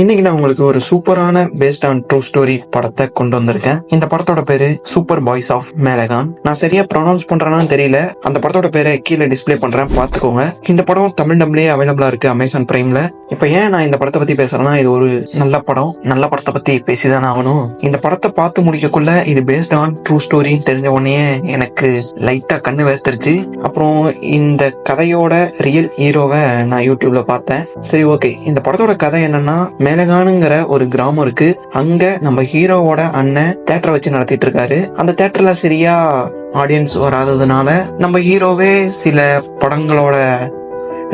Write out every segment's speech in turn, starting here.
இன்னைக்கு நான் உங்களுக்கு ஒரு சூப்பரான பேஸ்ட் ஆன் ட்ரூ ஸ்டோரி படத்தை கொண்டு வந்திருக்கேன். இந்த படத்தோட பேரு சூப்பர் பாய்ஸ் ஆஃப் மேலகான். நான் சரியா ப்ரொனவுன்ஸ் பண்றேன்னு தெரியல. அந்த படத்தோட பேரை கீழே டிஸ்பிளே பண்றேன், பாத்துக்கோங்க. இந்த படம் தமிழ் டப்லயே அவைலபிளா இருக்கு அமேசான் பிரைம்ல. இப்ப ஏன் நான் இந்த படத்தை பத்தி பேசுறேன்னா, இது ஒரு நல்ல படம். நல்ல படத்தை பத்தி பேசிதான் ஆகணும். இந்த படத்தை பார்த்து முடிக்கக்குள்ள இது பேஸ்ட் ஆன் ட்ரூ ஸ்டோரி தெரிஞ்ச உடனே எனக்கு லைட்டா கண்ணு வேர்த்துருச்சு. அப்புறம் இந்த கதையோட ரியல் ஹீரோவை நான் யூடியூப்ல பார்த்தேன். சரி, ஓகே. இந்த படத்தோட கதை என்னன்னா, மேலகானுங்கிற ஒரு கிராமம் இருக்கு. அங்க நம்ம ஹீரோவோட அண்ணன் தியேட்டரை வச்சு நடத்திட்டு இருக்காரு. அந்த தியேட்டர்ல சரியா ஆடியன்ஸ் வராததுனால நம்ம ஹீரோவே சில படங்களோட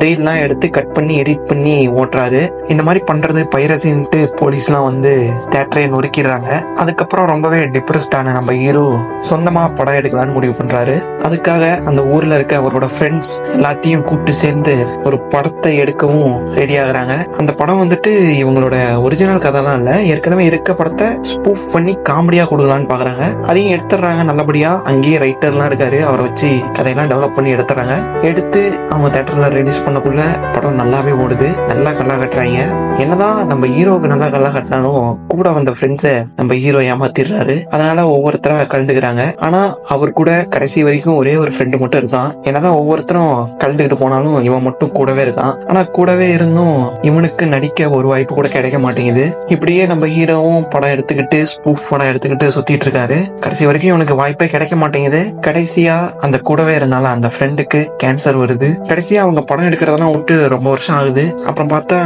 ரீல்லாம் எடுத்து கட் பண்ணி எடிட் பண்ணி ஓட்டுறாரு. இந்த மாதிரி பண்றது பைரசின்ட்டு போலீஸ்லாம் வந்து தியேட்டரை நொறுக்கிறாங்க. அதுக்கப்புறம் ரொம்பவே டிப்ரெஸ்டான நம்ம ஹீரோ சொந்தமா படம் எடுக்கலான்னு முடிவு பண்றாரு. அதுக்காக அந்த ஊர்ல இருக்க அவரோட ஃப்ரெண்ட்ஸ் எல்லாத்தையும் கூப்பிட்டு சேர்ந்து ஒரு படத்தை எடுக்கவும் ரெடி ஆகுறாங்க. அந்த படம் வந்துட்டு இவங்களோட ஒரிஜினல் கதைலாம் இல்ல, ஏற்கனவே இருக்க படத்தை ஸ்பூஃப் பண்ணி காமெடியா கொடுக்கலான்னு பாக்குறாங்க. அதையும் எடுத்துடுறாங்க நல்லபடியா. அங்கேயே ரைட்டர்லாம் இருக்காரு, அவரை வச்சு கதையெல்லாம் டெவலப் பண்ணி எடுத்துறாங்க. எடுத்து அவங்க தியேட்டர்ல ரிலீஸ் பண்ணக்குள்ள படம் நல்லாவே ஓடுது. நல்லா கல்லா கட்டுறாங்க. என்னதான் நம்ம ஹீரோவுக்கு நல்லா கல்லா கட்டினாலும் கூட வந்த ஃப்ரெண்ட்ஸ நம்ம ஹீரோ ஏமாத்திடுறாரு. அதனால ஒவ்வொருத்தரா கலந்துக்கிறாங்க. ஆனா அவர் கூட கடைசி வரைக்கும் ஒரே ஒரு ஃப்ரெண்டு மட்டும் இருக்கான். என்னதான் ஒவ்வொருத்தரும் கலந்துக்கிட்டு போனாலும் இவன் மட்டும் கூடவே இருக்கான். ஆனா கூடவே இருந்தும் இவனுக்கு நடிக்க ஒரு வாய்ப்பு கூட கிடைக்க மாட்டேங்குது. இப்படியே நம்ம ஹீரோவும் படம் எடுத்துக்கிட்டு ஸ்பூஃப் படம் எடுத்துக்கிட்டு சுத்திட்டு இருக்காரு. கடைசி வரைக்கும் இவனுக்கு வாய்ப்பே கிடைக்க மாட்டேங்குது. கடைசியா அந்த கூடவே இருந்தால அந்த ஃப்ரெண்டுக்கு கேன்சர் வருது. கடைசியா அவங்க படம் எடுக்கிறதெல்லாம் விட்டு ரொம்ப வருஷம் ஆகுது. அப்புறம் பார்த்தா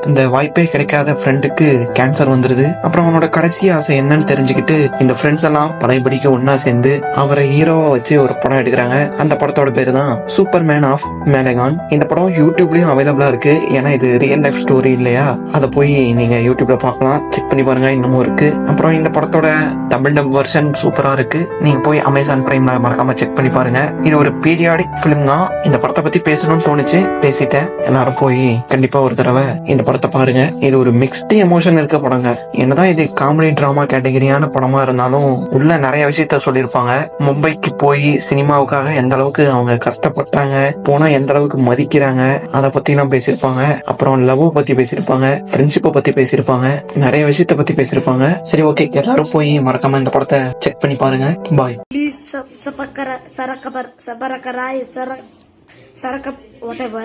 இந்த வாய்ப்பே கிடைக்காத ஃப்ரெண்டுக்கு கேன்சர் வந்துருது. அப்புறம் அவனோட கடைசி ஆசை என்னன்னு தெரிஞ்சுக்கிட்டு இந்த ஃப்ரெண்ட்ஸ் எல்லாம் படம் பிடிக்க ஒன்னா சேர்ந்து அவரை ஹீரோவா வச்சு ஒரு படம் எடுக்கிறாங்க. அந்த படத்தோட பேரு தான் சூப்பர் மேன் ஆஃப் மேலகான். இந்த படம் யூடியூப்லயும் அவைலபிளா இருக்கு. ஏன்னா இது ரியல் லைஃப் ஸ்டோரி இல்லையா, அதை போய் நீங்க யூடியூப்ல பார்க்கலாம், செக் பண்ணி பாருங்க. இன்னமும் இருக்கு. அப்புறம் இந்த படத்தோட தமிழ் டப் வெர்ஷன் சூப்பரா இருக்கு. நீங்க போய் அமேசான் பிரைம்ல மறக்காம செக் பண்ணி பாருங்க. இது ஒரு பீரியாடிக் பிலிம் தான். இந்த படத்தை பத்தி பேசணும்னு தோணுச்சு, பேசிட்டேன். எல்லாரும் போய் கண்டிப்பா ஒரு தடவை இந்த படத்தை பாருங்க. இது ஒரு மிக்ஸ்டு எமோஷன் இருக்க படங்க. என்னதான் இது காமெடி டிராமா கேட்டகரியான படமா இருந்தாலும் உள்ள நிறைய விஷயத்த சொல்லியிருப்பாங்க. மும்பைக்கு போய் சினிமாவுக்காக எந்த அளவுக்கு அவங்க கஷ்டப்பட்டாங்க, போனா எந்த அளவுக்கு மதிக்கிறாங்க, அதை பத்தி எல்லாம் பேசியிருப்பாங்க. அப்புறம் லவ் பத்தி பேசியிருப்பாங்க, ஃப்ரெண்ட்ஷிப்பை பத்தி பேசியிருப்பாங்க, நிறைய விஷயத்த பத்தி பேசியிருப்பாங்க. சரி, ஓகே. எல்லாரும் போய் மறக்காம இந்த படத்தை செக் பண்ணி பாருங்க. பாய். Please subscribe, whatever.